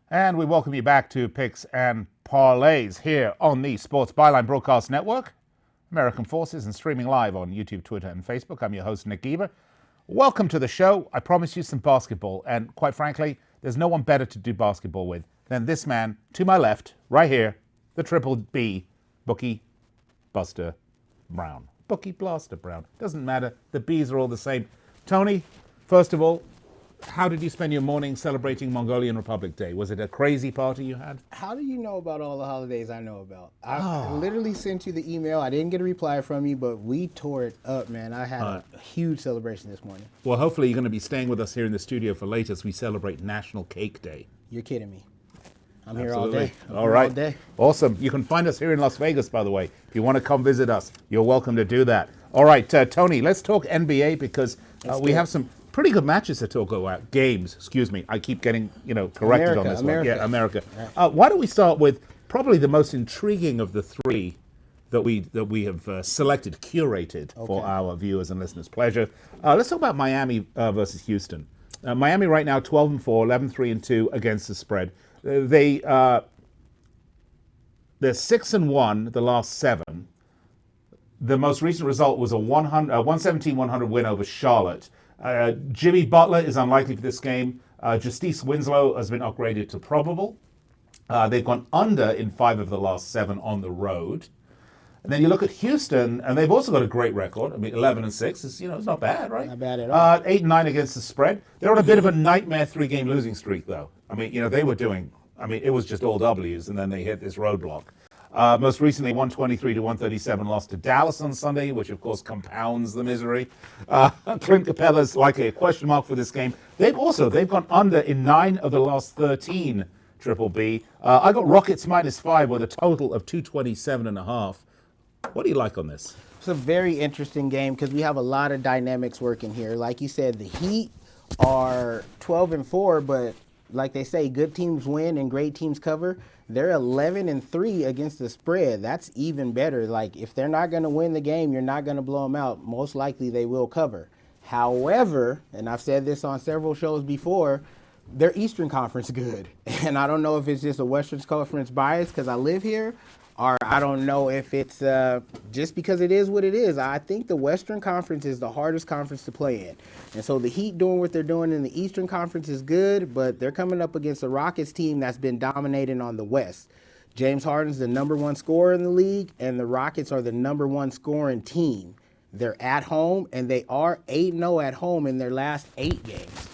And we welcome you back to Picks and Parlays here on the Sports Byline Broadcast Network, American Forces, and streaming live on YouTube, Twitter, and Facebook. I'm your host, Nick Geber. Welcome to the show. I promise you some basketball, and quite frankly, there's no one better to do basketball with than this man to my left, right here, the Triple B, Bookie Buster Brown. Bookie Blaster Brown. Doesn't matter. The B's are all the same. Tony, first of all, how did you spend your morning celebrating Mongolian Republic Day? Was it a crazy party you had? How do you know about all the holidays I know about? I literally sent you the email. I didn't get a reply from you, but we tore it up, man. I had a huge celebration this morning. Well, hopefully you're going to be staying with us here in the studio for later as we celebrate National Cake Day. You're kidding me. I'm here all day. All right. All day. Awesome. You can find us here in Las Vegas, by the way. If you want to come visit us, you're welcome to do that. All right, Tony, let's talk NBA because we have some pretty good matches to talk about. Games, excuse me. I keep getting, corrected on this one. Yeah, America. Right. Why don't we start with probably the most intriguing of the three that we have selected, curated for our viewers and listeners' pleasure. Let's talk about Miami versus Houston. Miami right now 12-4, 11-3-2 against the spread. They're 6-1 the last 7. The most recent result was a 117-100 win over Charlotte. Jimmy Butler is unlikely for this game. Justice Winslow has been upgraded to probable. They've gone under in 5 of the last 7 on the road. And then you look at Houston, and they've also got a great record. I mean, 11-6 is, it's not bad, right? Not bad at all. 8-9 against the spread. They're on a bit of a nightmare 3-game losing streak, though. I mean, they were doing. It was just all W's, and then they hit this roadblock. Most recently, 123-137 lost to Dallas on Sunday, which of course compounds the misery. Clint Capella's likely a question mark for this game. They've gone under in 9 of the last 13. Triple B. I got Rockets -5 with a total of 227.5. What do you like on this? It's a very interesting game because we have a lot of dynamics working here. Like you said, the Heat are 12-4, but like they say, good teams win and great teams cover. They're 11-3 against the spread. That's even better. Like, if they're not going to win the game, you're not going to blow them out. Most likely they will cover. However, and I've said this on several shows before, their Eastern Conference good. And I don't know if it's just a Western Conference bias because I live here, or I don't know if it's just because it is what it is. I think the Western Conference is the hardest conference to play in. And so the Heat doing what they're doing in the Eastern Conference is good, but they're coming up against a Rockets team that's been dominating on the West. James Harden's the #1 scorer in the league, and the Rockets are the #1 scoring team. They're at home, and they are 8-0 at home in their last 8 games.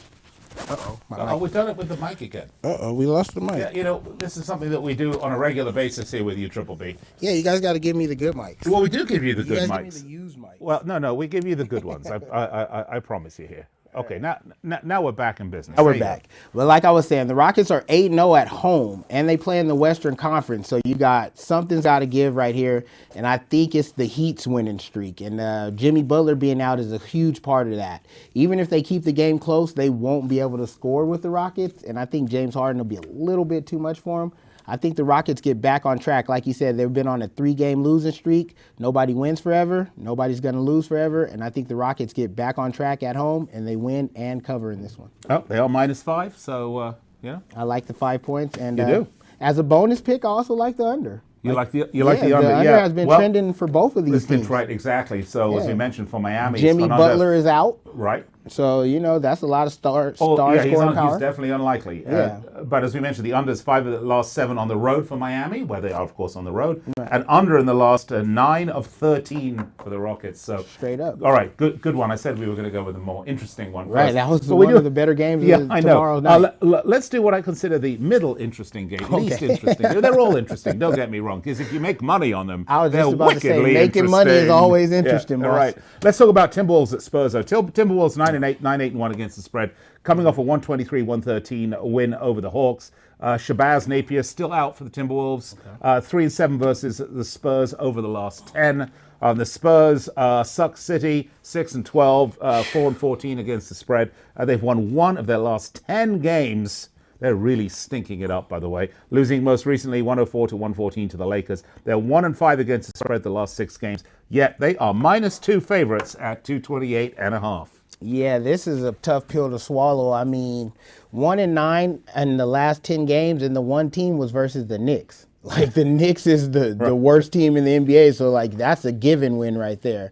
We've done it with the mic again. We lost the mic. Yeah, you know, this is something that we do on a regular basis here with you, Triple B. Yeah, you guys got to give me the good mics. Well, we do give you the good You guys mics. give me the used mics. Well, no, we give you the good ones. I promise you here. Okay, now we're back in business. Now we're back. But like I was saying, the Rockets are 8-0 at home, and they play in the Western Conference. So you got something's got to give right here, and I think it's the Heat's winning streak. And Jimmy Butler being out is a huge part of that. Even if they keep the game close, they won't be able to score with the Rockets, and I think James Harden will be a little bit too much for them. I think the Rockets get back on track. Like you said, they've been on a 3-game losing streak. Nobody wins forever. Nobody's going to lose forever. And I think the Rockets get back on track at home, and they win and cover in this one. Oh, they are -5, so, yeah. I like the 5 points. And You do? As a bonus pick, I also like the under. You like the under? The under yeah. has been trending for both of these It's been teams. right, exactly. So, as we mentioned, for Miami, Jimmy it's gone under. Butler is out. Right. So, that's a lot of star He's scoring power. He's definitely unlikely. Yeah. But as we mentioned, the under's 5 of the last 7 on the road for Miami, where they are, of course, on the road. Right. And under in the last 9 of 13 for the Rockets. So straight up. All right, good one. I said we were going to go with a more interesting one first. Right, that was one of the better games of tomorrow's night. Let's do what I consider the middle interesting game, least interesting. They're all interesting, don't get me wrong, because if you make money on them, I was they're just about to say, wickedly making money is always interesting, yeah, boss. all right. Let's talk about Timberwolves at Spurs, though. Timberwolves 9-8, 9-8-1 against the spread, coming off a 123-113 win over the Hawks. Shabazz Napier still out for the Timberwolves. 3-7 versus the Spurs over the last 10. The Spurs, Suck City, 6-12, 4-14 against the spread. They've won 1 of their last 10 games. They're really stinking it up, by the way. Losing most recently 104-114 to the Lakers. They're 1-5 against the spread the last 6 games. Yet they are -2 favorites at 228.5. Yeah, this is a tough pill to swallow. I mean, 1-9 in the last 10 games, and the one team was versus the Knicks. Like, the Knicks is the worst team in the NBA, so, like, that's a given win right there.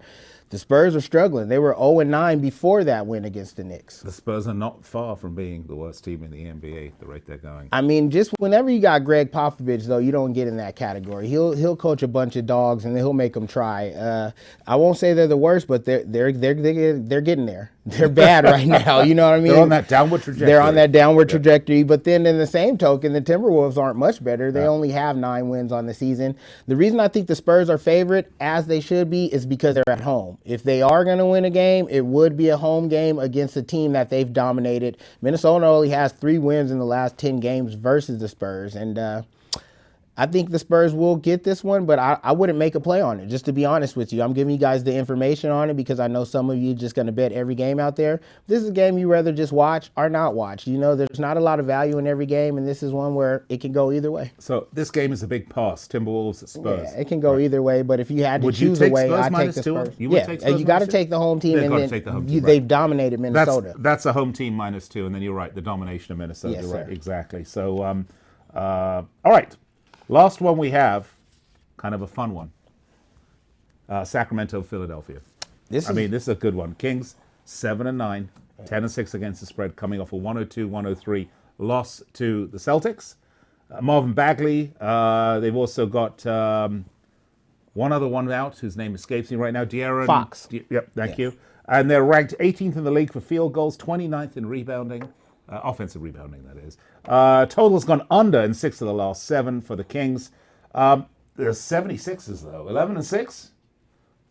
The Spurs are struggling. They were 0-9 before that win against the Knicks. The Spurs are not far from being the worst team in the NBA, the rate they're going. I mean, just whenever you got Greg Popovich, though, you don't get in that category. He'll coach a bunch of dogs, and he'll make them try. I won't say they're the worst, but they're getting there. They're bad right now. You know what I mean? They're on that downward trajectory. They're on that downward trajectory. But then in the same token, the Timberwolves aren't much better. They only have 9 wins on the season. The reason I think the Spurs are favorite, as they should be, is because they're at home. If they are going to win a game, it would be a home game against a team that they've dominated. Minnesota only has 3 wins in the last 10 games versus the Spurs. And I think the Spurs will get this one, but I wouldn't make a play on it, just to be honest with you. I'm giving you guys the information on it because I know some of you are just going to bet every game out there. This is a game you rather just watch or not watch. There's not a lot of value in every game, and this is one where it can go either way. So this game is a big pass, Timberwolves at Spurs. Yeah, it can go either way, but if you had to choose a way, I'd take the Spurs. You would take Spurs you got to take the home team, and then they've dominated Minnesota. That's a home team -2, and then you're right, the domination of Minnesota. Yes, you're right, sir. exactly. So, all right. Last one we have, kind of a fun one. Sacramento, Philadelphia. This is a good one. Kings, 7-9, 10-6 against the spread, coming off a 102-103 loss to the Celtics. Marvin Bagley. They've also got one other one out, whose name escapes me right now. De'Aaron Fox. Thank you. And they're ranked 18th in the league for field goals, 29th in rebounding. Offensive rebounding, that is. Total's gone under in 6 of the last 7 for the Kings. The 76ers, though, 11-6.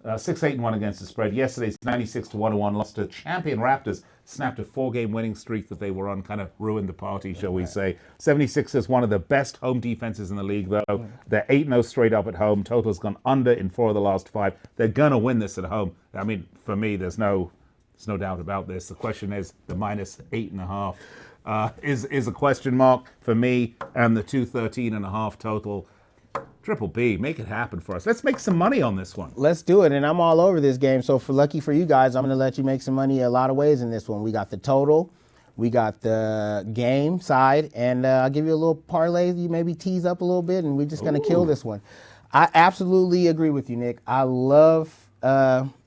6-8-1 against the spread. Yesterday's 96-101 loss to champion Raptors. Snapped a 4-game winning streak that they were on, kind of ruined the party, shall we say. 76ers, one of the best home defenses in the league, though. They're 8-0 straight up at home. Total's gone under in 4 of the last 5. They're going to win this at home. I mean, for me, there's no doubt about this. The question is the -8.5 is a question mark for me, and the 213.5 total. Triple B, make it happen for us. Let's make some money on this one. Let's do it, and I'm all over this game. So lucky for you guys, I'm going to let you make some money a lot of ways in this one. We got the total, we got the game side, and I'll give you a little parlay. You maybe tease up a little bit, and we're just going to kill this one. I absolutely agree with you, Nick. I love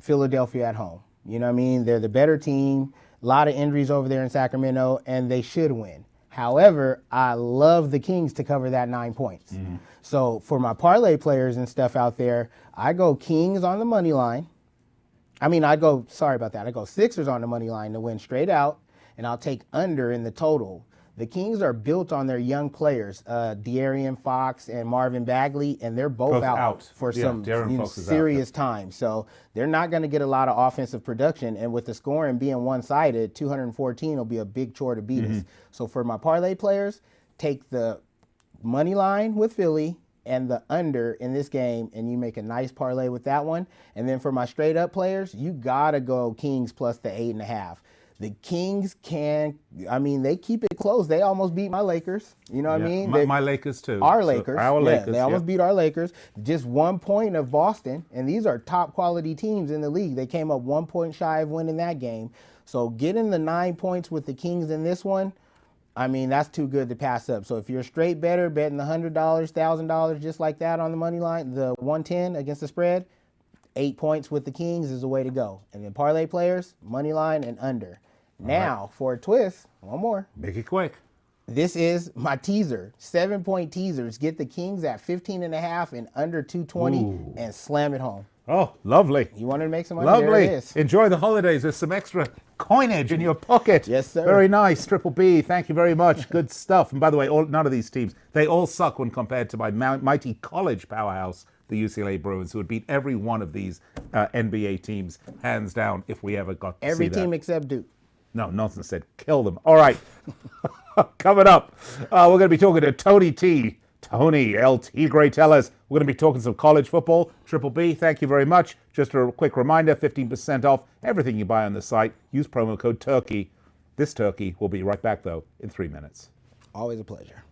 Philadelphia at home. You know what I mean? They're the better team. A lot of injuries over there in Sacramento, and they should win. However, I love the Kings to cover that 9 points. Mm-hmm. So for my parlay players and stuff out there, I go Kings on the money line. I mean, I'd go, sorry about that. I go Sixers on the money line to win straight out, and I'll take under in the total. The Kings are built on their young players, De'Aaron Fox and Marvin Bagley, and they're both out for some serious time. So they're not going to get a lot of offensive production. And with the scoring being one-sided, 214 will be a big chore to beat us. So for my parlay players, take the money line with Philly and the under in this game, and you make a nice parlay with that one. And then for my straight up players, you gotta go Kings plus the 8.5. The Kings they keep it close. They almost beat my Lakers. You know what I mean? My Lakers too. Our Lakers. Our Lakers. They almost beat our Lakers. Just 1 point of Boston, and these are top quality teams in the league. They came up 1 point shy of winning that game. So getting the 9 points with the Kings in this one, I mean, that's too good to pass up. So if you're a straight better, betting $100, $1,000 just like that on the money line, the 110 against the spread, 8 points with the Kings is the way to go. And then parlay players, money line and under. Now, for a twist, one more. Make it quick. This is my teaser. 7-point teasers. Get the Kings at 15.5 and under 220 and slam it home. Oh, lovely. You wanted to make some money? Lovely. There it is. Enjoy the holidays. There's some extra coinage in your pocket. Yes, sir. Very nice. Triple B, thank you very much. Good stuff. And by the way, none of these teams, they all suck when compared to my mighty college powerhouse, the UCLA Bruins, who would beat every one of these NBA teams, hands down, if we ever got to Every see that. team except Duke. No, nonsense said. Kill them. All right. Coming up, we're going to be talking to Tony El Tigre Tellez. We're going to be talking some college football. Triple B, thank you very much. Just a quick reminder, 15% off everything you buy on the site. Use promo code TURKEY. This turkey will be right back, though, in 3 minutes. Always a pleasure.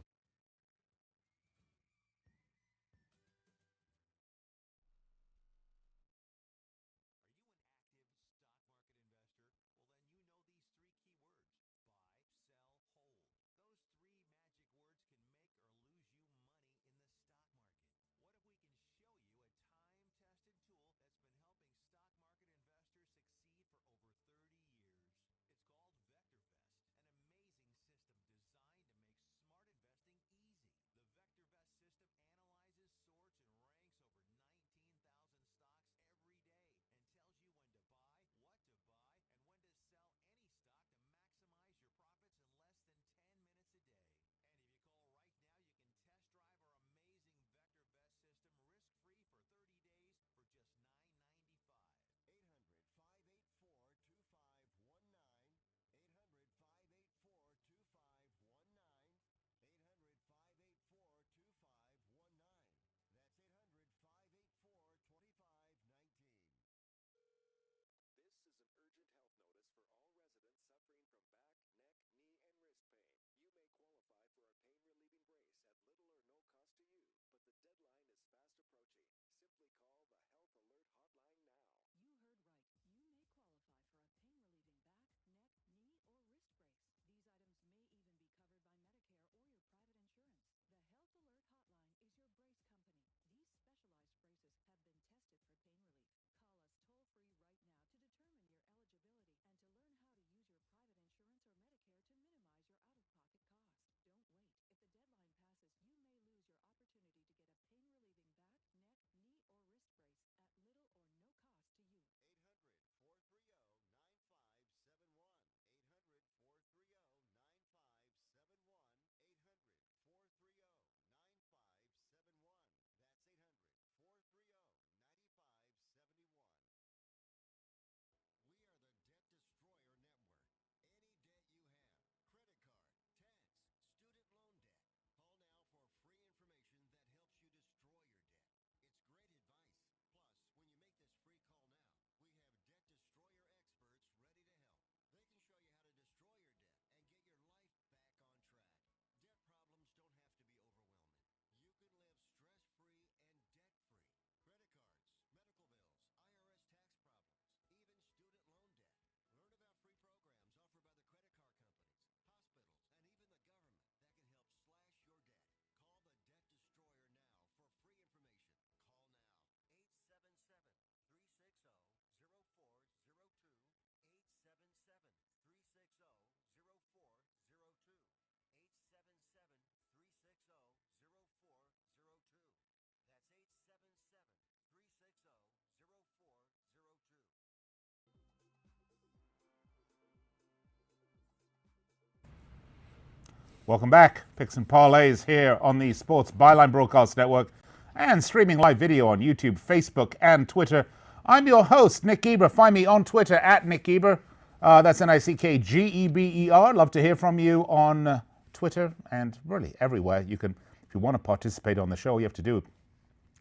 Welcome back. Picks and Parlays here on the Sports Byline Broadcast Network and streaming live video on YouTube, Facebook, and Twitter. I'm your host, Nick Geber. Find me on Twitter at Nick Geber. That's Nickgeber. Love to hear from you on Twitter and really everywhere. You can, if you want to participate on the show, all you have to do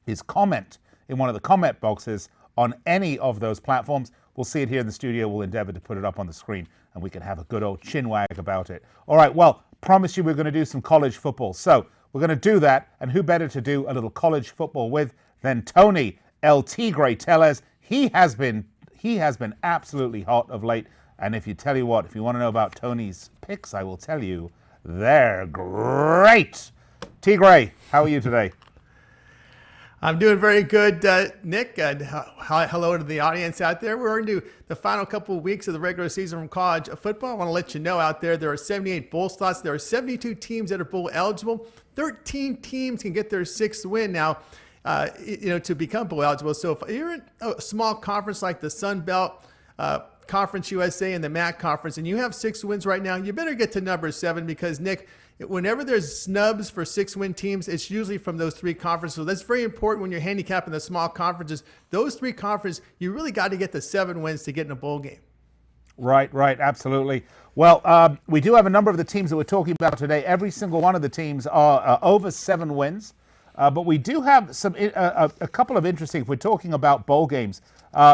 is comment in one of the comment boxes on any of those platforms. We'll see it here in the studio. We'll endeavor to put it up on the screen and we can have a good old chinwag about it. All right, well, promise you we're going to do some college football. So we're going to do that, and who better to do a little college football with than Tony Tellez. He has been absolutely hot of late, and if you want to know about Tony's picks, I will tell you they're great. Tigray, how are you today? I'm doing very good, Nick. Hello to the audience out there. We're into the final couple of weeks of the regular season from college football. I want to let you know out there are 78 bowl slots. There are 72 teams that are bowl eligible. 13 teams can get their sixth win now, to become bowl eligible. So if you're in a small conference like the Sun Belt, Conference USA and the MAC Conference, and you have 6 wins right now, you better get to number 7 because, Nick, whenever there's snubs for 6-win teams, it's usually from those 3 conferences. So that's very important when you're handicapping the small conferences. Those 3 conferences, you really got to get the 7 wins to get in a bowl game. Right, absolutely. Well, we do have a number of the teams that we're talking about today. Every single one of the teams are over 7 wins. But we do have a couple of interesting, if we're talking about bowl games,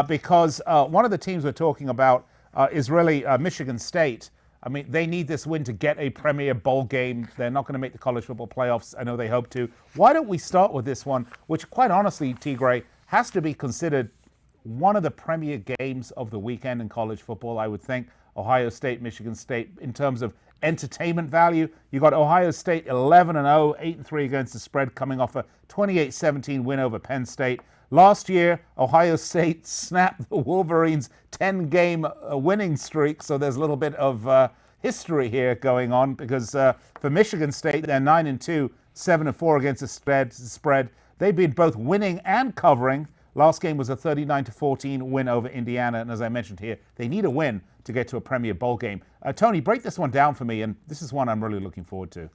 because one of the teams we're talking about is really Michigan State. I mean, they need this win to get a premier bowl game. They're not going to make the college football playoffs. I know they hope to. Why don't we start with this one, which quite honestly, Tigray, has to be considered one of the premier games of the weekend in college football, I would think. Ohio State, Michigan State, in terms of entertainment value. You got Ohio State 11-0, 8-3 against the spread, coming off a 28-17 win over Penn State. Last year, Ohio State snapped the Wolverines' 10-game winning streak, so there's a little bit of history here going on because for Michigan State, they're 9-2, 7-4 against the spread. They've been both winning and covering. Last game was a 39-14 win over Indiana, and as I mentioned here, they need a win to get to a Premier Bowl game. Tony, break this one down for me, and this is one I'm really looking forward to.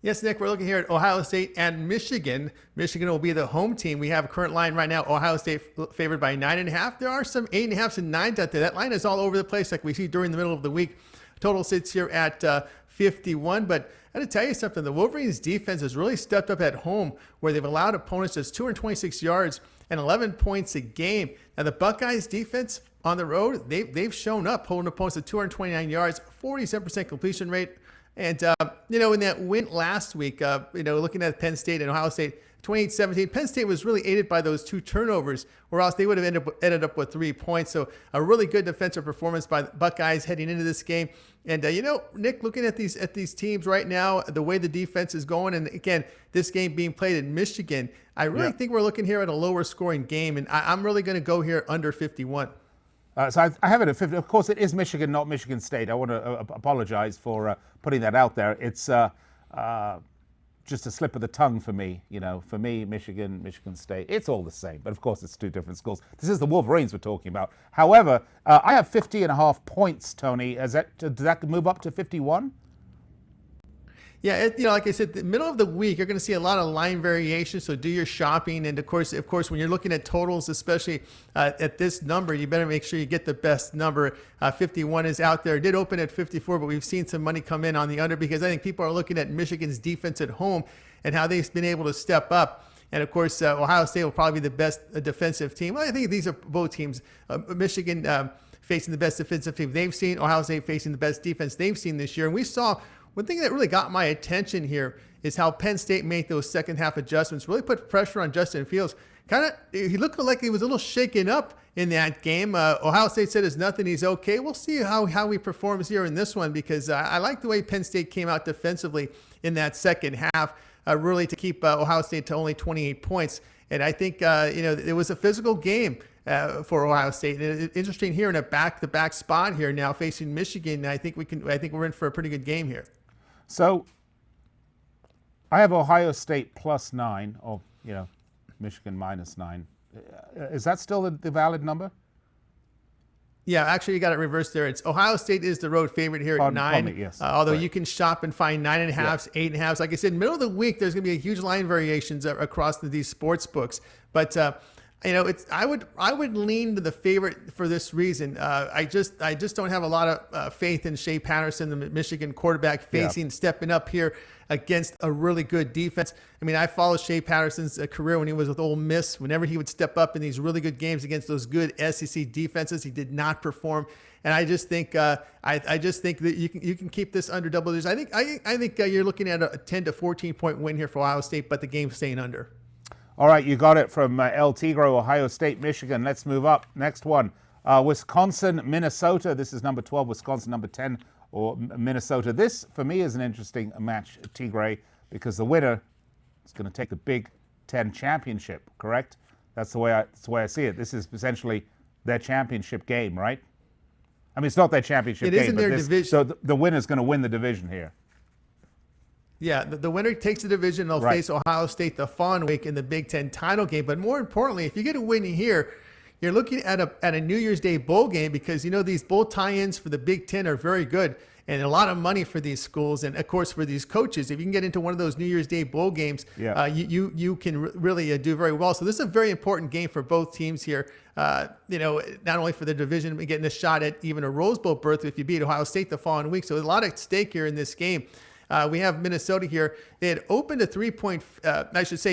Yes, Nick, we're looking here at Ohio State and Michigan. Michigan will be the home team. We have a current line right now, Ohio State favored by 9.5. There are some 8.5s and 9s out there. That line is all over the place like we see during the middle of the week. Total sits here at 51, but I got to tell you something. The Wolverines defense has really stepped up at home where they've allowed opponents just 226 yards and 11 points a game. Now, the Buckeyes defense on the road, they've shown up holding opponents at 229 yards, 47% completion rate. And, in that win last week, looking at Penn State and Ohio State, 28-17, Penn State was really aided by those 2 turnovers, or else they would have ended up with 3 points. So a really good defensive performance by the Buckeyes heading into this game. And, Nick, looking at these teams right now, the way the defense is going, and again, this game being played in Michigan, I really think we're looking here at a lower scoring game, and I'm really going to go here under 51. So I have it at 50. Of course, it is Michigan, not Michigan State. I want to apologize for putting that out there. It's just a slip of the tongue for me. For me, Michigan State, it's all the same. But of course, it's 2 different schools. This is the Wolverines we're talking about. However, I have 50.5 points, Tony. Does that move up to 51? Yeah, like I said, the middle of the week, you're going to see a lot of line variation. So do your shopping. And of course, when you're looking at totals, especially at this number, you better make sure you get the best number. 51 is out there. It did open at 54, but we've seen some money come in on the under because I think people are looking at Michigan's defense at home and how they've been able to step up. And of course, Ohio State will probably be the best defensive team. I think these are both teams. Michigan facing the best defensive team they've seen. Ohio State facing the best defense they've seen this year. And we saw one thing that really got my attention here is how Penn State made those second half adjustments, really put pressure on Justin Fields. He looked like he was a little shaken up in that game. Ohio State said it's nothing, he's okay. We'll see how he performs here in this one because I like the way Penn State came out defensively in that second half, really to keep Ohio State to only 28 points. And I think, it was a physical game for Ohio State. And it's interesting here in a back-to-back spot here now facing Michigan. I think we're in for a pretty good game here. So I have Ohio State +9, or Michigan -9. Is that still the valid number? Yeah, actually, you got it reversed there. It's Ohio State is the road favorite here at 9. Pardon me, yes. Although Right. you can shop and find 9.5s, 8.5s. Like I said, middle of the week, there's going to be a huge line variations across these sports books. But I would lean to the favorite for this reason. I just don't have a lot of faith in Shea Patterson, the Michigan quarterback, stepping up here against a really good defense. I mean, I followed Shea Patterson's career when he was with Ole Miss. Whenever he would step up in these really good games against those good SEC defenses, he did not perform. And I just think I just think that you can keep this under double digits. I think you're looking at a 10 to 14 point win here for Ohio State, but the game's staying under. All right, you got it from El Tigre, Ohio State, Michigan. Let's move up. Next one, Wisconsin, Minnesota. This is number 12, Wisconsin, number 10, or Minnesota. This, for me, is an interesting match, Tigre, because the winner is going to take the Big Ten championship, correct? That's the way I see it. This is essentially their championship game, right? I mean, it's not their championship game. It is in their division. So the winner's going to win the division here. Yeah, the winner takes the division. They'll face Ohio State the following week in the Big Ten title game. But more importantly, if you get a win here, you're looking at a New Year's Day bowl game because, these bowl tie-ins for the Big Ten are very good and a lot of money for these schools. And, of course, for these coaches, if you can get into one of those New Year's Day bowl games, you can really do very well. So this is a very important game for both teams here, not only for the division, but getting a shot at even a Rose Bowl berth if you beat Ohio State the following week. So there's a lot at stake here in this game. We have Minnesota here. They had opened a 3-point,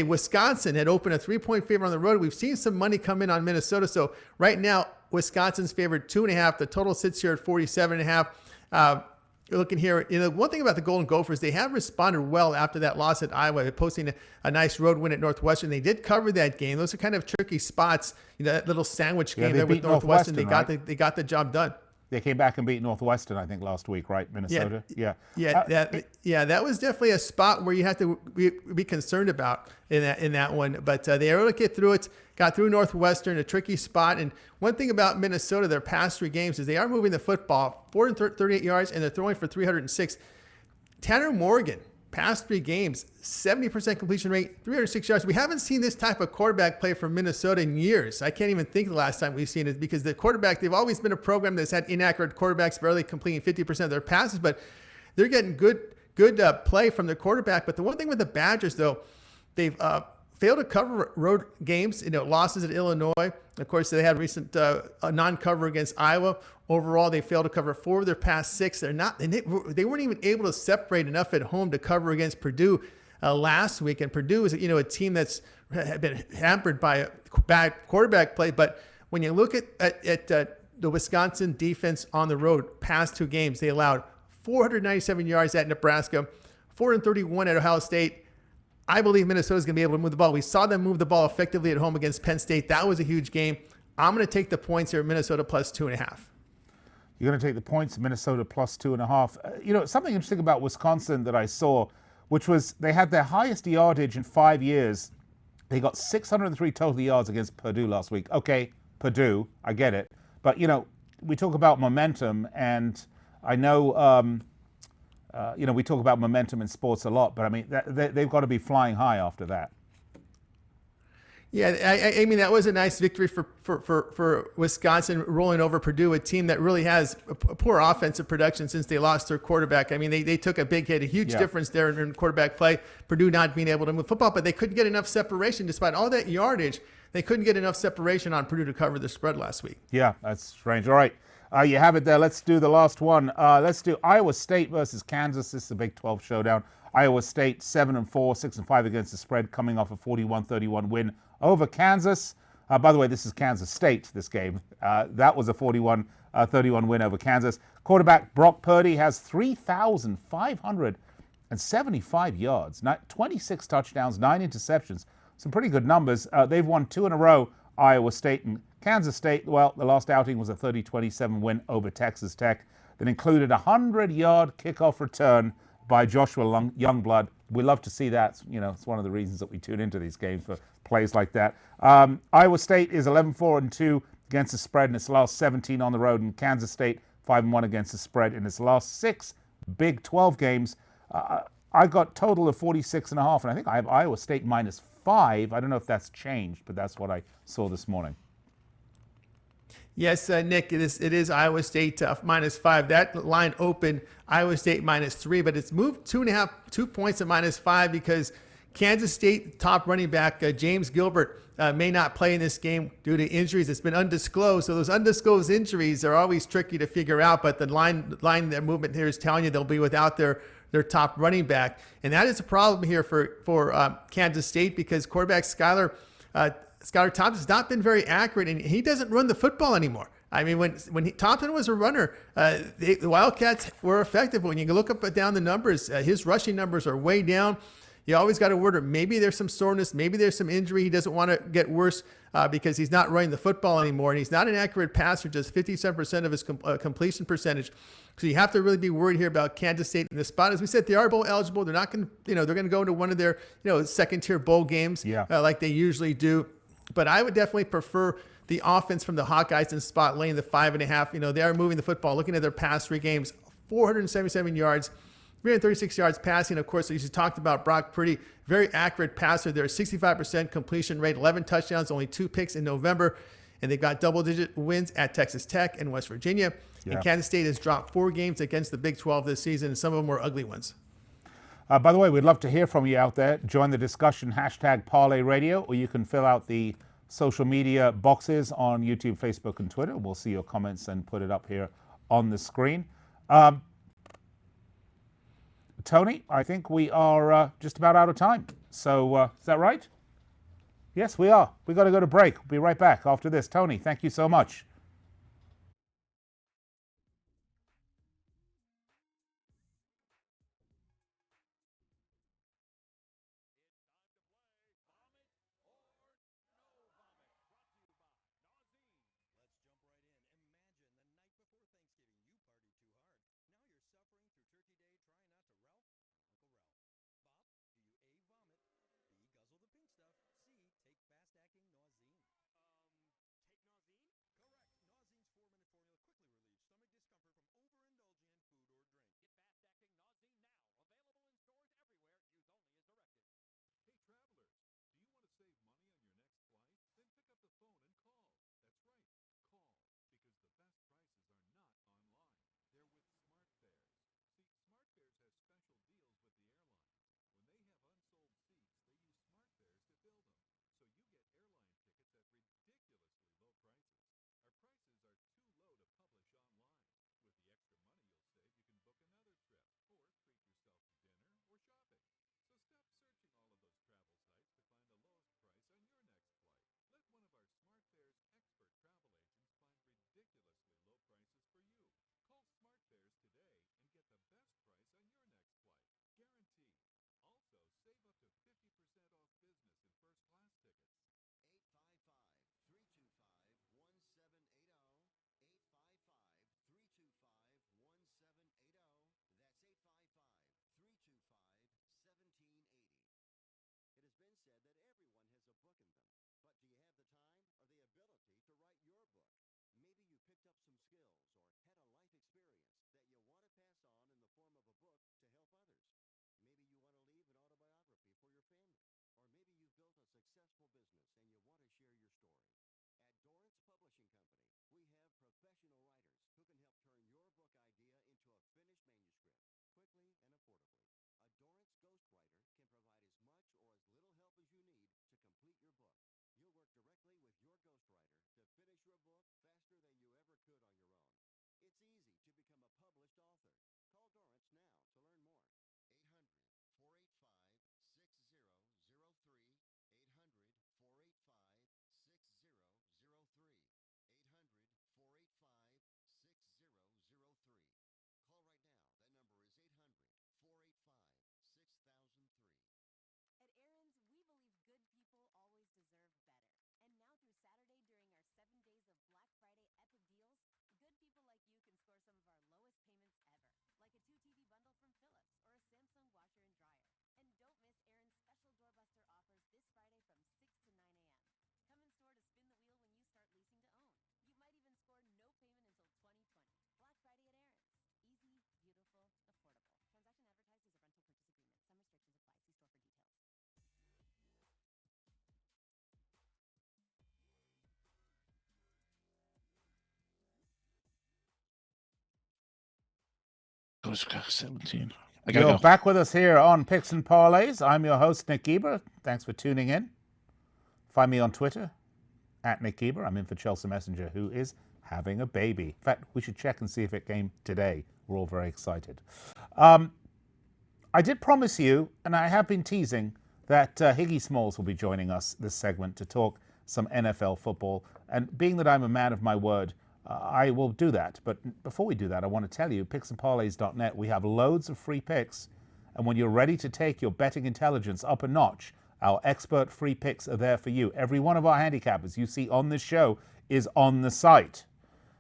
Wisconsin had opened a 3-point favor on the road. We've seen some money come in on Minnesota. So right now, Wisconsin's favored 2.5. The total sits here at 47.5. You're looking here, one thing about the Golden Gophers, they have responded well after that loss at Iowa. They're posting a nice road win at Northwestern. They did cover that game. Those are kind of tricky spots. That little sandwich game there with Northwestern. They got the job done. They came back and beat Northwestern, I think, last week, right? Minnesota? That was definitely a spot where you have to be concerned about in that one. But they were able to get through it, got through Northwestern, a tricky spot. And one thing about Minnesota, their past 3 games, is they are moving the football 438 yards, and they're throwing for 306. Tanner Morgan, past 3 games, 70% completion rate, 306 yards. We haven't seen this type of quarterback play from Minnesota in years. I can't even think the last time we've seen it because the quarterback, they've always been a program that's had inaccurate quarterbacks, barely completing 50% of their passes, but they're getting good play from their quarterback. But the one thing with the Badgers, though, they've failed to cover road games, losses at Illinois. Of course, they had recent non-cover against Iowa. Overall, they failed to cover 4 of their past 6. They weren't even able to separate enough at home to cover against Purdue last week. And Purdue is, a team that's been hampered by bad quarterback play. But when you look at the Wisconsin defense on the road, past 2 games, they allowed 497 yards at Nebraska, 431 at Ohio State. I believe Minnesota's going to be able to move the ball. We saw them move the ball effectively at home against Penn State. That was a huge game. I'm going to take the points here at Minnesota plus 2.5. You're going to take the points, Minnesota plus 2.5. Something interesting about Wisconsin that I saw, which was they had their highest yardage in 5 years. They got 603 total yards against Purdue last week. Okay, Purdue, I get it. But, we talk about momentum, and I know, we talk about momentum in sports a lot, but I mean, they've got to be flying high after that. Yeah, I mean, that was a nice victory for Wisconsin, rolling over Purdue, a team that really has a poor offensive production since they lost their quarterback. I mean, they took a big hit, a huge difference there in quarterback play. Purdue not being able to move football, but they couldn't get enough separation despite all that yardage. They couldn't get enough separation on Purdue to cover the spread last week. Yeah, that's strange. All right. You have it there. Let's do the last one. Let's do Iowa State versus Kansas. This is the Big 12 showdown. Iowa State 7-4, 6-5 against the spread, coming off a 41-31 win over Kansas. By the way, this is Kansas State, this game. That was a 41-31 win over Kansas. Quarterback Brock Purdy has 3,575 yards, 26 touchdowns, 9 interceptions. Some pretty good numbers. They've won 2 in a row, Iowa State. And Kansas State, well, the last outing was a 30-27 win over Texas Tech that included a 100-yard kickoff return by Joshua Youngblood. We love to see that. It's one of the reasons that we tune into these games, for plays like that. Iowa State is 11-4-2 against the spread in its last 17 on the road, and Kansas State 5-1 against the spread in its last 6 Big 12 games. I got total of 46.5, and I think I have Iowa State -5. I don't know if that's changed, but that's what I saw this morning. Yes, Nick, it is Iowa State -5. That line opened Iowa State -3, but it's moved 2 points to -5 because Kansas State top running back James Gilbert may not play in this game due to injuries. It's been undisclosed. So those undisclosed injuries are always tricky to figure out, but the line their movement here is telling you they'll be without their top running back. And that is a problem here for Kansas State because quarterback Skylar Thompson has not been very accurate, and he doesn't run the football anymore. I mean, when Thompson was a runner, the Wildcats were effective. When you look up and down the numbers, his rushing numbers are way down. You always got to wonder, maybe there's some soreness, maybe there's some injury. He doesn't want to get worse because he's not running the football anymore, and he's not an accurate passer, just 57% of his completion percentage. So you have to really be worried here about Kansas State in the spot. As we said, they are bowl eligible. They're not going to, they're going to go into one of their, second-tier bowl games like they usually do. But I would definitely prefer the offense from the Hawkeyes in spot laying the 5.5. They are moving the football. Looking at their past 3 games, 477 yards, 336 yards passing. Of course, as you talked about, Brock Purdy, very accurate passer. They're 65% completion rate, 11 touchdowns, only 2 picks in November. And they've got double-digit wins at Texas Tech and West Virginia. Yeah. And Kansas State has dropped 4 games against the Big 12 this season, and some of them were ugly ones. By the way, we'd love to hear from you out there. Join the discussion, #ParlayRadio, or you can fill out the social media boxes on YouTube, Facebook, and Twitter. We'll see your comments and put it up here on the screen. Tony, I think we are just about out of time. So is that right? Yes, we are. We've got to go to break. We'll be right back after this. Tony, thank you so much. goes 17. I You're gotta go. back with us here on Picks and Parlays. I'm your host, Nick Geber. Thanks for tuning in. Find me on Twitter, at Nick Geber. I'm in for Chelsea Messenger, who is having a baby. In fact, we should check and see if it came today. We're all very excited. I did promise you, and I have been teasing, that Higgy Smalls will be joining us this segment to talk some NFL football. And being that I'm a man of my word, I will do that. But before we do that, I want to tell you, picksandparlays.net, we have loads of free picks. And when you're ready to take your betting intelligence up a notch, our expert free picks are there for you. Every one of our handicappers you see on this show is on the site.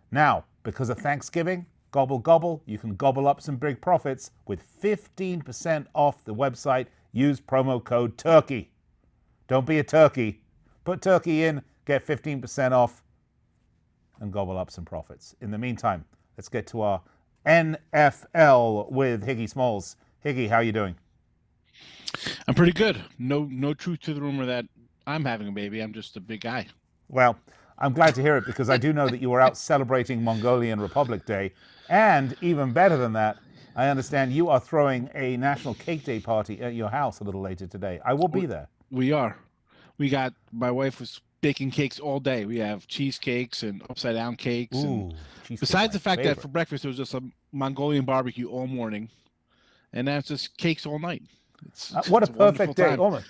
Now, because of Thanksgiving, gobble gobble, you can gobble up some big profits with 15% off the website. Use promo code TURKEY. Don't be a turkey. Put turkey in, get 15% off, and gobble up some profits. In the meantime, let's get to our NFL with Higgy Smalls. Higgy, how are you doing? I'm pretty good. No truth to the rumor that I'm having a baby. I'm just a big guy. Well, I'm glad to hear it because I do know that you were out celebrating Mongolian Republic Day. And even better than that, I understand you are throwing a National Cake Day party at your house a little later today. I will be there. We are. My wife was baking cakes all day. We have cheesecakes and upside down cakes. Ooh, and besides the fact favorite. that for breakfast it was just a Mongolian barbecue all morning, and now it's just cakes all night. What it's a perfect day. Time.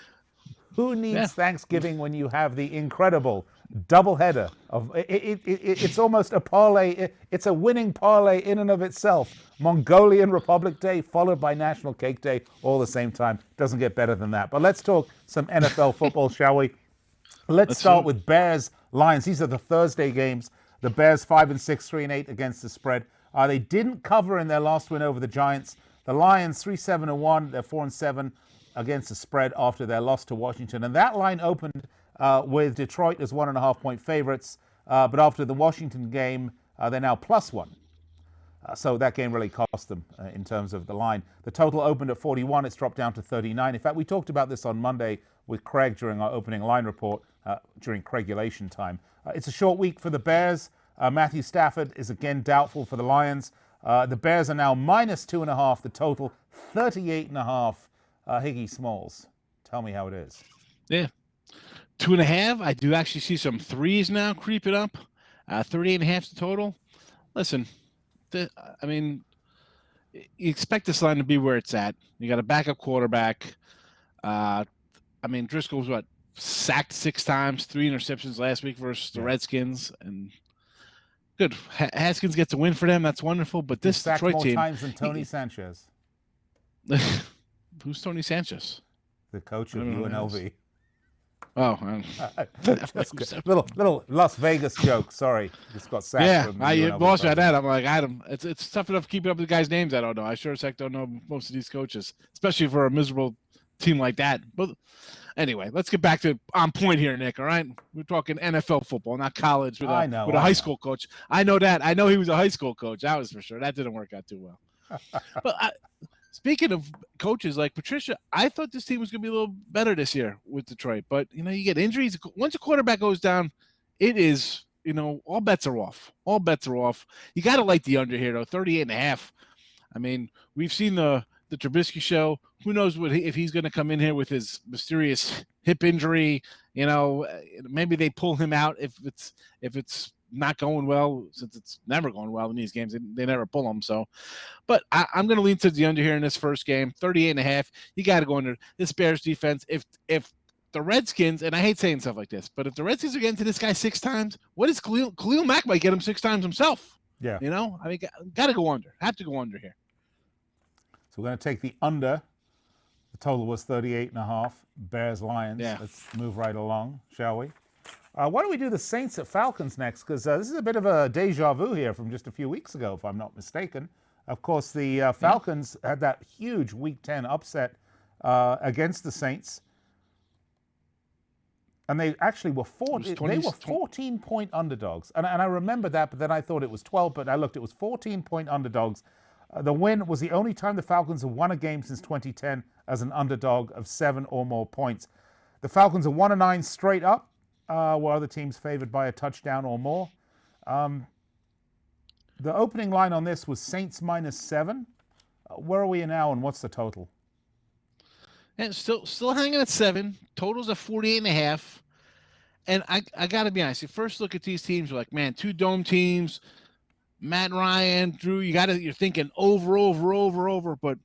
Who needs Thanksgiving when you have the incredible doubleheader of it's almost a parlay. It's a winning parlay in and of itself. Mongolian Republic Day followed by National Cake Day all the same time. Doesn't get better than that. But let's talk some NFL football, shall we? Let's start with Bears Lions. These are the Thursday games. The Bears 5-6, 3-8 against the spread. They didn't cover in their last win over the Giants. The Lions 3-7-1. They're 4-7 against the spread after their loss to Washington. And that line opened with Detroit as 1.5-point favorites. But after the Washington game, they're now +1. So that game really cost them in terms of the line. The total opened at 41. It's dropped down to 39. In fact, we talked about this on Monday with Craig during our opening line report during Craigulation time. It's a short week for the Bears. Matthew Stafford is again doubtful for the Lions. The Bears are now -2.5. The total 38.5. Higgy Smalls, tell me how it is. Yeah, 2.5. I do actually see some threes now creeping up. 38.5 is the total. Listen, I mean, you expect this line to be where it's at. You got a backup quarterback. I mean, Driscoll's sacked 6 times, 3 interceptions last week versus the Redskins, and good. Haskins gets a win for them. That's wonderful. But this Detroit more team, times than Tony Sanchez. Who's Tony Sanchez? The coach of UNLV. Oh, little Las Vegas joke. Sorry, just got sacked. Yeah, from I UNLV lost that. I'm like, Adam. It's tough enough keeping up with the guys' names. I don't know. I sure as heck don't know most of these coaches, especially for a miserable team like that. But anyway, let's get back to on point here, Nick. All right, we're talking NFL football, not college with a high school coach. I know that. I know he was a high school coach. That was for sure. That didn't work out too well. But speaking of coaches like Patricia, I thought this team was going to be a little better this year with Detroit. But, you get injuries. Once a quarterback goes down, it is, all bets are off. All bets are off. You got to like the under here, though, 38.5. I mean, we've seen the Trubisky show. Who knows if he's going to come in here with his mysterious hip injury. Maybe they pull him out if it's not going well, since it's never going well in these games. They never pull them. So, but I'm going to lean to the under here in this first game, 38.5. You got to go under this Bears defense. If the Redskins, and I hate saying stuff like this, but if the Redskins are getting to this guy 6 times, what is Khalil Mack might get him 6 times himself? Yeah. I mean, got to go under. Have to go under here. So we're going to take the under. The total was 38.5. Bears Lions. Yeah. Let's move right along, shall we? Why don't we do the Saints at Falcons next? Because this is a bit of a deja vu here from just a few weeks ago, if I'm not mistaken. Of course, the Falcons had that huge Week 10 upset against the Saints. And they actually were 14-point underdogs. And I remember that, but then I thought it was 12, but I looked, it was 14-point underdogs. The win was the only time the Falcons have won a game since 2010 as an underdog of 7 or more points. The Falcons are 1-9 straight up, while other teams favored by a touchdown or more. The opening line on this was Saints -7. Where are we now, and what's the total? And still hanging at 7. Totals at 48.5. And I got to be honest. You first look at these teams, you're like, man, 2 dome teams. Matt Ryan, Drew. You're thinking over. But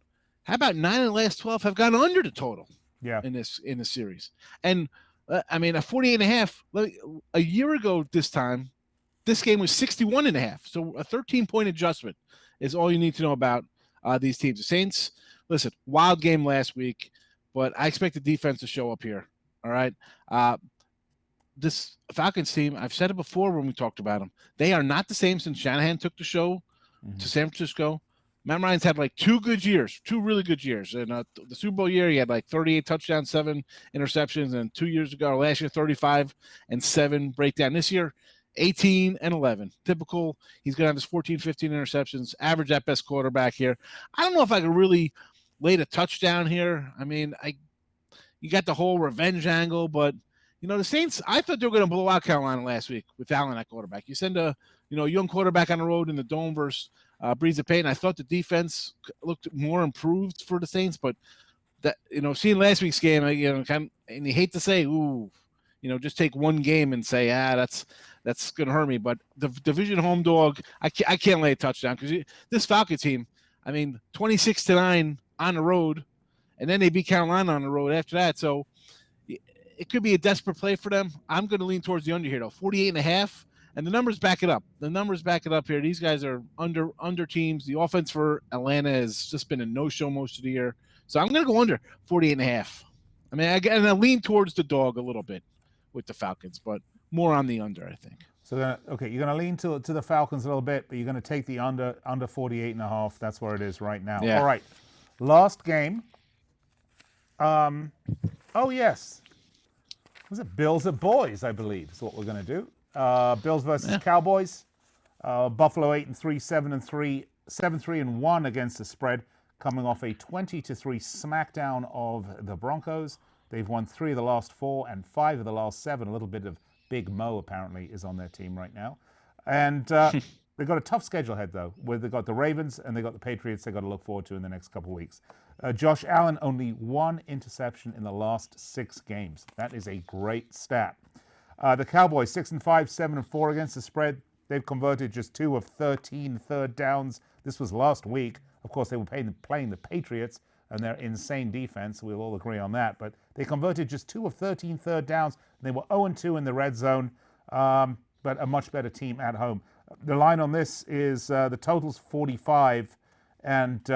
how about 9 of the last 12 have gone under the total? Yeah. In this series, and I mean, a 48.5. A year ago this time, this game was 61.5. So a 13-point adjustment is all you need to know about these teams. The Saints, listen, wild game last week, but I expect the defense to show up here. All right. This Falcons team, I've said it before when we talked about them. They are not the same since Shanahan took the show to San Francisco. Matt Ryan's had like 2 really good years. And the Super Bowl year, he had like 38 touchdowns, 7 interceptions. And 2 years ago, last year, 35 and 7 breakdown. This year, 18 and 11. Typical. He's going to have his 14, 15 interceptions. Average at best quarterback here. I don't know if I could really lay the touchdown here. I mean, you got the whole revenge angle, but the Saints, I thought they were going to blow out Carolina last week with Allen at quarterback. You send a young quarterback on the road in the dome versus Breeze of Payton. I thought the defense looked more improved for the Saints, but that seeing last week's game, and you hate to say, just take one game and say, that's going to hurt me. But the division home dog, I can't lay a touchdown because this Falcon team, 26-9 on the road, and then they beat Carolina on the road after that. So it could be a desperate play for them. I'm going to lean towards the under here, though. 48.5. And the numbers back it up. Here. These guys are under teams. The offense for Atlanta has just been a no-show most of the year. So I'm going to go under 48.5. I lean towards the dog a little bit with the Falcons, but more on the under, I think. So, you're going to lean to the Falcons a little bit, but you're going to take the under 48.5. That's where it is right now. Yeah. All right. Last game. Oh, yes. Was it Bills at Boys, I believe, is what we're going to do. Bills versus Cowboys. Buffalo 8-3, 7-3, 7-3-1 against the spread, coming off a 20-3 smackdown of the Broncos. They've won 3 of the last 4 and 5 of the last 7. A little bit of Big Mo apparently is on their team right now, and they've got a tough schedule ahead though. Where they've got the Ravens and they've got the Patriots. They've got to look forward to in the next couple of weeks. Josh Allen only 1 interception in the last 6 games. That is a great stat. The Cowboys 6-5, 7-4 against the spread. They've converted just 2 of 13 third downs. This was last week. Of course, they were playing the Patriots and their insane defense. We'll all agree on that. But they converted just 2 of 13 third downs. They were 0-2 in the red zone, but a much better team at home. The line on this is the total's 45, and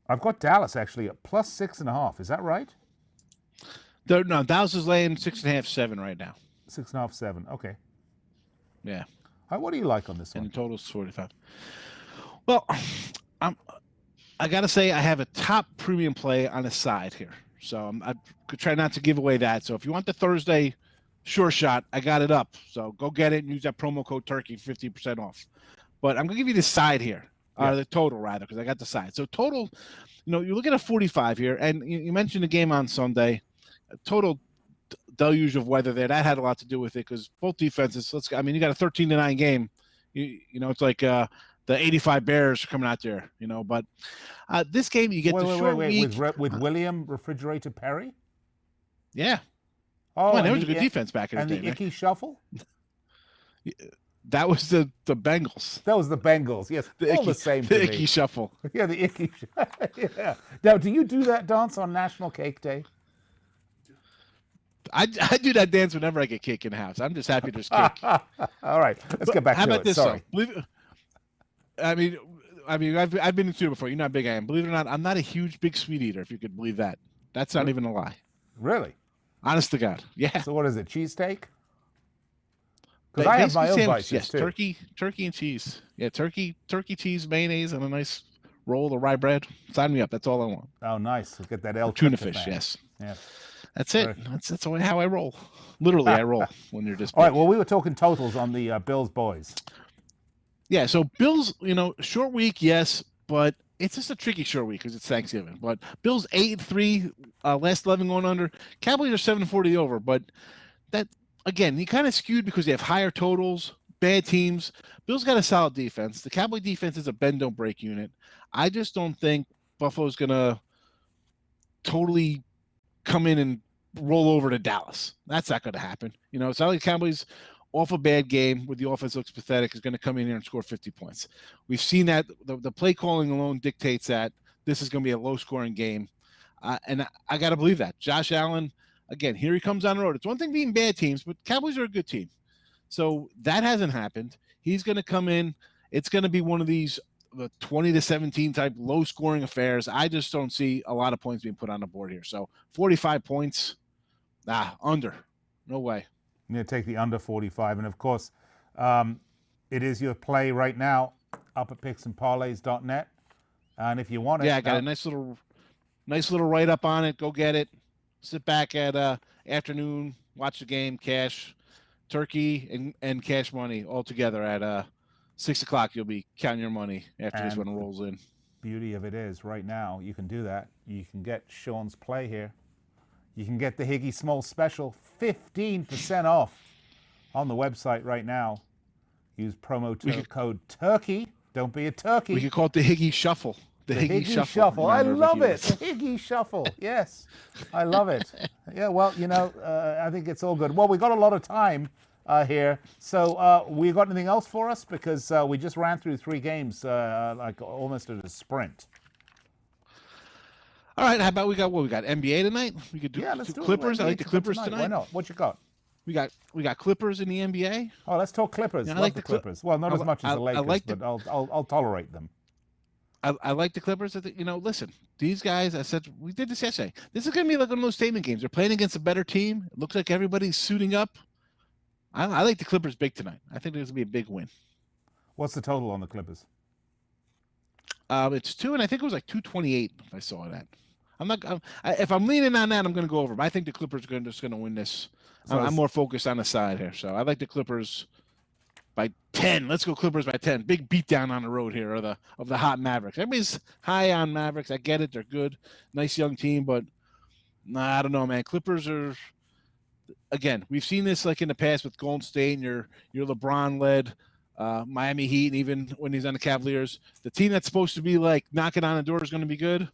I've got Dallas actually at plus 6.5. Is that right? No, Dallas is laying 6.5, 7 right now. 6.5, 7. Okay. Yeah. What do you like on this one? And the total's 45. Well, I got to say I have a top premium play on the side here. So I could try not to give away that. So if you want the Thursday sure shot, I got it up. So go get it and use that promo code Turkey, 50% off. But I'm going to give you the side here, the total rather, because I got the side. So total, you look at a 45 here, and you mentioned the game on Sunday. Total deluge of weather there. That had a lot to do with it because both defenses, you got a 13-9 game. It's like the 85 Bears are coming out there, but this game you get the short week. With William Refrigerator Perry? Yeah. Oh, come on, there was a good defense back in the day. And the Icky Shuffle? That was the Bengals. That was the Bengals, yes. The same to me. Icky Shuffle. Yeah, the Icky Shuffle. Yeah. Now, do you do that dance on National Cake Day? I do that dance whenever I get cake in the house. I'm just happy there's cake. All right, let's get back to it. How about this? Sorry. I've been in studio before. You know how big I am. Believe it or not, I'm not a big sweet eater. If you could believe that, that's not even a lie. Really? Honest to God. Yeah. So what is it? Cheesesteak? Because I have my own vices yes, too. Turkey and cheese. Yeah, turkey, cheese, mayonnaise, and a nice roll of rye bread. Sign me up. That's all I want. Oh, nice. We'll get that El tuna tryptophan. fish. Yes. Yeah. That's it. That's how I roll. Literally, I roll when you're just. All right. Well, we were talking totals on the Bills boys. Yeah. So Bills, short week, yes, but it's just a tricky short week because it's Thanksgiving. But Bills 8-3, last 11 going under. Cowboys are 7-40 over, but that again, he kind of skewed because they have higher totals, bad teams. Bills got a solid defense. The Cowboy defense is a bend don't break unit. I just don't think Buffalo's going to totally come in and roll over to Dallas. That's not going to happen. You know, it's not like Cowboys off a bad game where the offense looks pathetic is going to come in here and score 50 points. We've seen that the play calling alone dictates that this is going to be a low-scoring game. And I got to believe that. Josh Allen, again, here he comes on the road. It's one thing being bad teams, but Cowboys are a good team. So that hasn't happened. He's going to come in. It's going to be one of these the 20-17 type low-scoring affairs. I just don't see a lot of points being put on the board here. So 45 points, under. No way. I'm going to take the under 45. And, of course, it is your play right now up at picksandparlays.net. And if you want it. Yeah, I got a nice little write-up on it. Go get it. Sit back at afternoon, watch the game, cash, turkey, and cash money all together at 6 o'clock. You'll be counting your money after this one rolls in. Beauty of it is right now you can do that. You can get Sean's play here. You can get the Higgy Small Special 15% off on the website right now. Use promo code TURKEY. Don't be a turkey. We could call it the Higgy Shuffle. The Higgy Shuffle. I love it. The Higgy Shuffle. Yes, I love it. Yeah, well, you know, I think it's all good. Well, we got a lot of time here. So we got anything else for us? Because we just ran through 3 games like almost at a sprint. All right, how about we got NBA tonight? We could do let's do Clippers. NBA I like the Clippers tonight. Why not? What you got? We got Clippers in the NBA. Oh, let's talk Clippers. Yeah, I like the Clippers. Well, not as much as the Lakers, but I'll tolerate them. I like the Clippers. You know, listen, these guys, I said, we did this yesterday. This is going to be like one of those statement games. They're playing against a better team. It looks like everybody's suiting up. I like the Clippers big tonight. I think there's going to be a big win. What's the total on the Clippers? It's 2, and I think it was like 228 if I saw that. If I'm leaning on that, I'm going to go over. But I think the Clippers are just going to win this. So I'm more focused on the side here. So I like the Clippers by 10. Let's go Clippers by 10. Big beatdown on the road here of the hot Mavericks. Everybody's high on Mavericks. I get it. They're good. Nice young team. But I don't know, man. Clippers are, again, we've seen this like in the past with Golden State and your LeBron-led Miami Heat, and even when he's on the Cavaliers. The team that's supposed to be like knocking on the door is going to be good.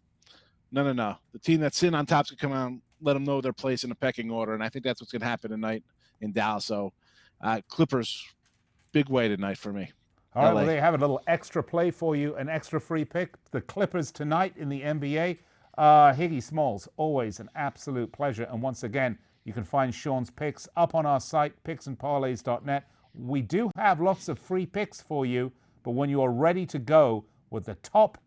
No. The team that's sitting on top is going to come out and let them know their place in the pecking order, and I think that's what's going to happen tonight in Dallas. So Clippers, big way tonight for me. All right, well, they have a little extra play for you, an extra free pick. The Clippers tonight in the NBA. Higgy Smalls, always an absolute pleasure. And once again, you can find Sean's picks up on our site, picksandparlays.net. We do have lots of free picks for you, but when you are ready to go with the top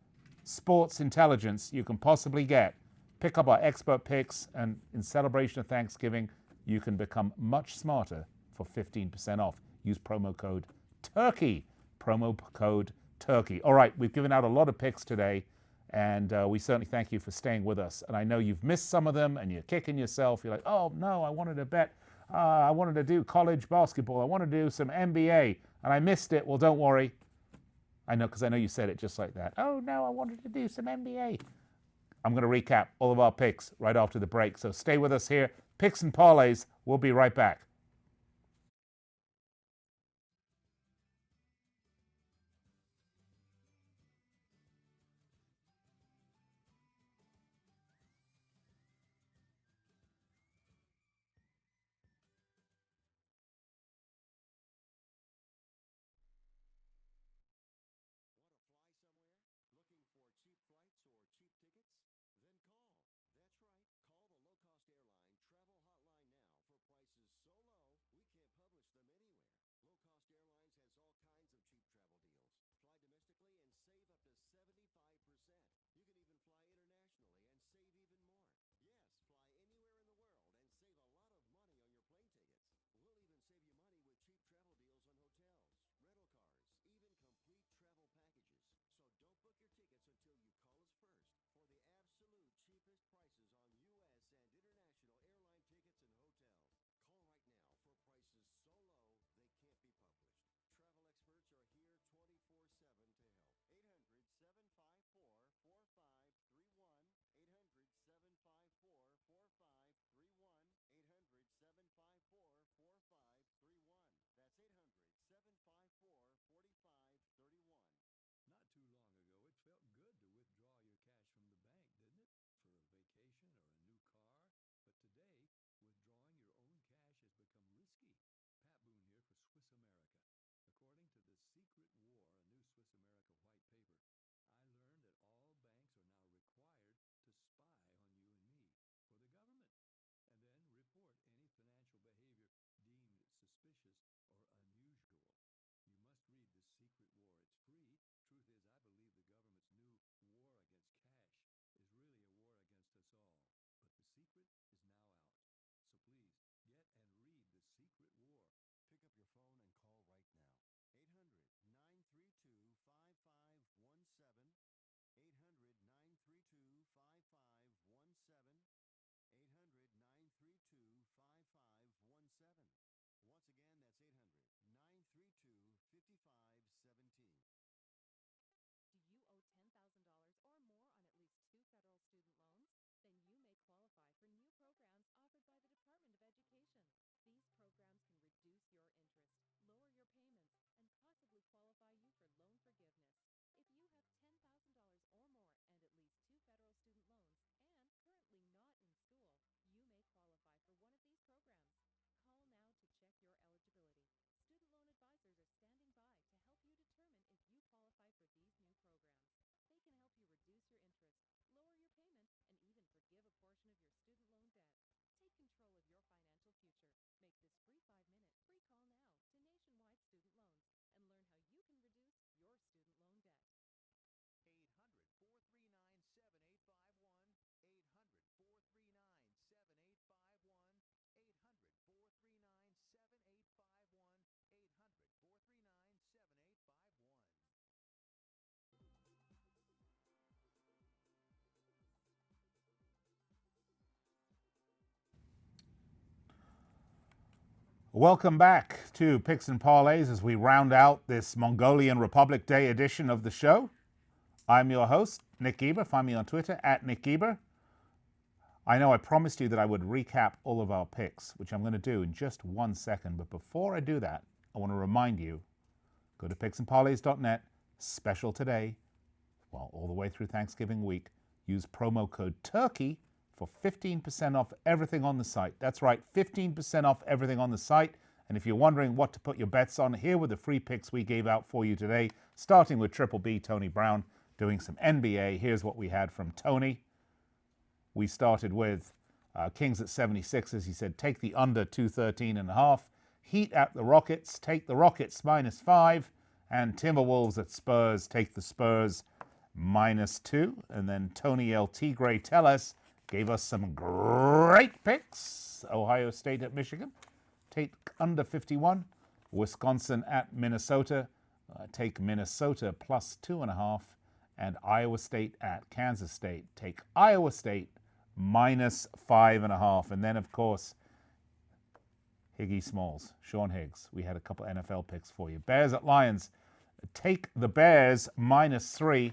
sports intelligence you can possibly get, pick up our expert picks, and in celebration of Thanksgiving, you can become much smarter for 15% off. Use promo code TURKEY. Promo code TURKEY. All right, we've given out a lot of picks today, and we certainly thank you for staying with us. And I know you've missed some of them, and you're kicking yourself. You're like, oh, no, I wanted to bet. I wanted to do college basketball. I want to do some NBA, and I missed it. Well, don't worry. I know, because I know you said it just like that. Oh, no, I wanted to do some NBA. I'm going to recap all of our picks right after the break. So stay with us here. Picks and Parlays. We'll be right back. Welcome back to Picks and Parlays as we round out this Mongolian Republic Day edition of the show. I'm your host, Nick Geber. Find me on Twitter at Nick Geber. I know I promised you that I would recap all of our picks, which I'm going to do in just 1 second. But before I do that, I want to remind you, go to picksandparlays.net, special today, well, all the way through Thanksgiving week. Use promo code TURKEY for 15% off everything on the site. That's right, 15% off everything on the site. And if you're wondering what to put your bets on, here were the free picks we gave out for you today, starting with Triple B, Tony Brown, doing some NBA. Here's what we had from Tony. We started with Kings at 76ers. He said, take the under 213.5. Heat at the Rockets, take the Rockets -5. And Timberwolves at Spurs, take the Spurs -2. And then Tony Tellez gave us some great picks. Ohio State at Michigan, take under 51. Wisconsin at Minnesota, take Minnesota +2.5. And Iowa State at Kansas State, take Iowa State -5.5. And then, of course, Higgy Smalls, Sean Higgs. We had a couple NFL picks for you. Bears at Lions, take the Bears -3.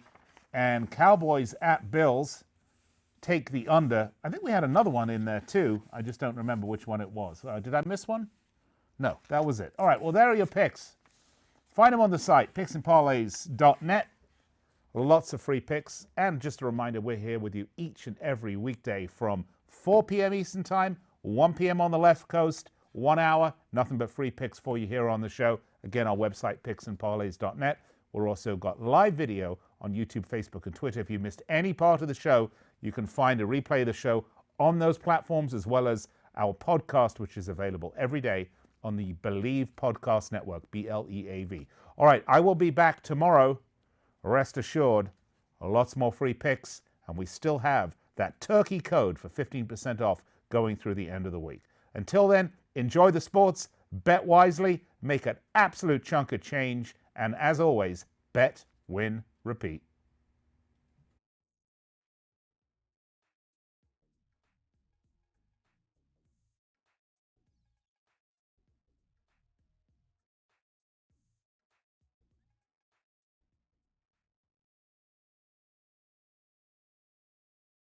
And Cowboys at Bills, take the under. I think we had another one in there too. I just don't remember which one it was. Did I miss one? No, that was it. All right, well, there are your picks. Find them on the site, picksandparlays.net. Lots of free picks. And just a reminder, we're here with you each and every weekday from 4 p.m. Eastern Time, 1 p.m. on the left coast, 1 hour, nothing but free picks for you here on the show. Again, our website, picksandparlays.net. We're also got live video on YouTube, Facebook, and Twitter. If you missed any part of the show, you can find a replay of the show on those platforms, as well as our podcast, which is available every day on the Believe Podcast Network, BLEAV. All right, I will be back tomorrow. Rest assured, lots more free picks, and we still have that turkey code for 15% off going through the end of the week. Until then, enjoy the sports, bet wisely, make an absolute chunk of change, and as always, bet, win, repeat.